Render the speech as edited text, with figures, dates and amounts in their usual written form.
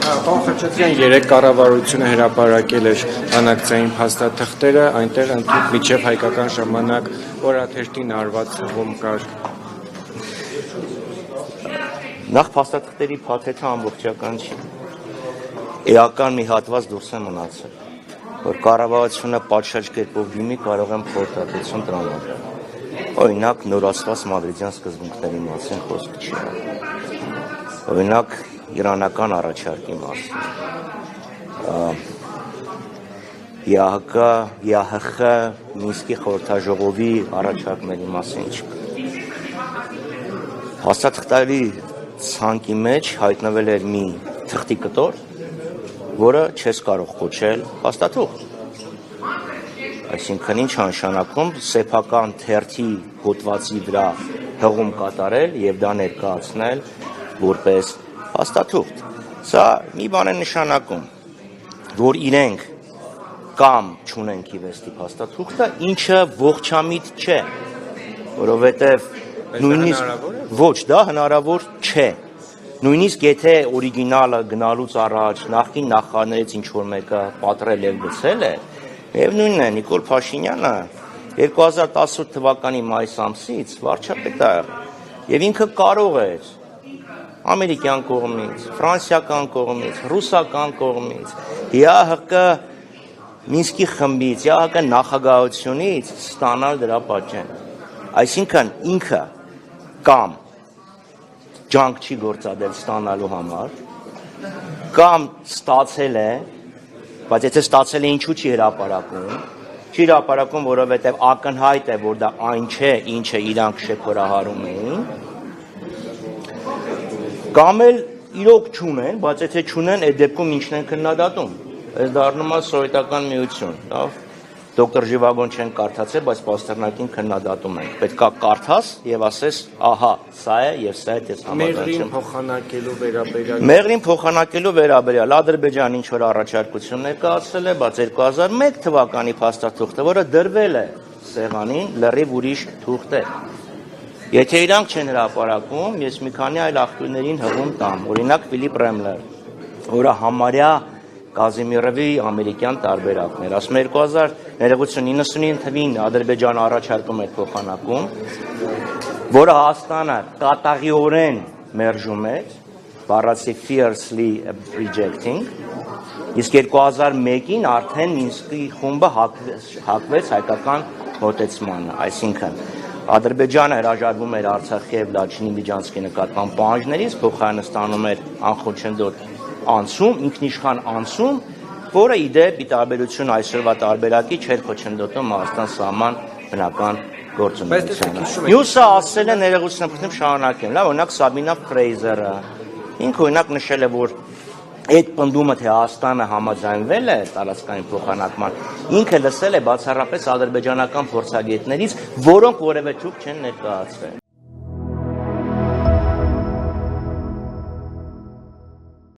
Պարոն Խաչատրյան, երեք կառավարությունը հրապարակել էր բանակցային փաստաթղթերը, այնտեղ ընդհանուր մինչև հայկական ժամանակ օրաթերթին արված հղում կար։ Նախ փաստաթղթերի փաթեթը ամբողջական չի։ Էական մի հատված դուրս է մնացել, որ կառավարությունը պատշաճ կերպով դիմի կարող են խորհրդատվություն տրամադրել։ Օրինակ նորացված մադրիդյան սկզբունքների մասին խոսք չի եղել։ Օրինակ իրանական առաջարկի մասին, ԵԱՀԿ, Մինսկի խորհրդաժողովի առաջարկների մասին չկա։ Փաստաթղթերի ցանկի մեջ հայտնվել էր մի թղթի կտոր, որը չես կարող կոչել փաստաթուղթ։ Այսինքն ինչ նշանակում սեփական թերթի հոդվածի վրա հղում կատարել եւ դա ներկայացնել որպես փաստաթուղթ։ Սա մի բան է նշանակում, որ իրենք կամ չունեն քիվեստի փաստաթուղթը, ինչը ողջամիտ չէ, որովհետեւ նույնիսկ ոչ, դա հնարավոր չէ։ Նույնիսկ եթե օրիգինալը գնալուց առաջ նախկին նախարարներից ինչ որ մեկը պատրել եւ գցել է, միևնույնն է Նիկոլ Փաշինյանը 2018 թվականի մայիս ամսից վարչապետ է եւ ինքը կարող էր ամերիկյան կողմից, ֆրանսիական կողմից, ռուսական կողմից, ԵԱՀԿ Մինսկի խմբից, ԵԱՀԿ նախագահությունից ստանալ դրա պատճեն։ Այսինքն ինքը կամ ջանք չի գործադրել ստանալու համար, կամ ստացել է, բայց եթե ստացել է ինչու չի հրապարակում, որովհետև ակնհայտ է, որ դա այն չէ, ինչը իրանք շեփորահարում էին, կամ էլ իրոք չունեն, բայց եթե չունեն, այդ դեպքում ինչն են քննադատում։ Այս դառնում է սովետական միություն, լավ։ Դոկտոր Ժիվագոն չեն կարդացել, բայց Պաստեռնակին քննադատում ենք։ Պետք է կարդաս եւ ասես, ահա, սա է եւ սա է դες համաձայնություն։ Մեղրին փոխանակելու վերաբերյալ Ադրբեջանը ինչ որ առաջարկություն ներկայացրել է, բայց 2001 թվականի փաստաթուղթը, որը դրվել է սեղանին, լրիվ ուրիշ թուղթ է։ Եթե իրանք չեն հրապարակում, ես մի քանի այլ աղբյուրներին հղում տամ, օրինակ Ֆիլիպ Ռեմլեր, որը համարյա Կազիմիրովի ամերիկյան տարբերակն էր, ասում 1999 թվին Ադրբեջանը առաջարկում էր փոխանակում, որը Հայաստանը կատաղիորեն մերժում էր, բառացի fiercely rejecting, իսկ 2001-ին արդեն Մինսկի խումբը հակվեց հայկական մոտեցմանը, այսինքն Ադրբեջանը հրաժարվում էր Արցախի եւ Լաչինի Միջանցքի նկատմամբ պահանջներից, փոխարենը ստանում էր անխոչնդոտ անցում, ինքնիշխան անցում, որը իդեպ ի տարբերություն այսօրվա տարբերակի չէր խոչընդոտում Հայաստան սահման բնական գործունեությանը։ Մյուսը ասել է ներողություն շարունակեմ, լավ, օրինակ Սաբինա Ֆրեյզերը, ինքը օրինակ նշել է, որ այդ պնդումը թե Հայաստանը համաձայնվել է տարածքային փոխանակման, ինքը լսել է բացառապես ադրբեջանական փորձագետներից, որոնք որևէ ճուղ չեն ներկայացրել։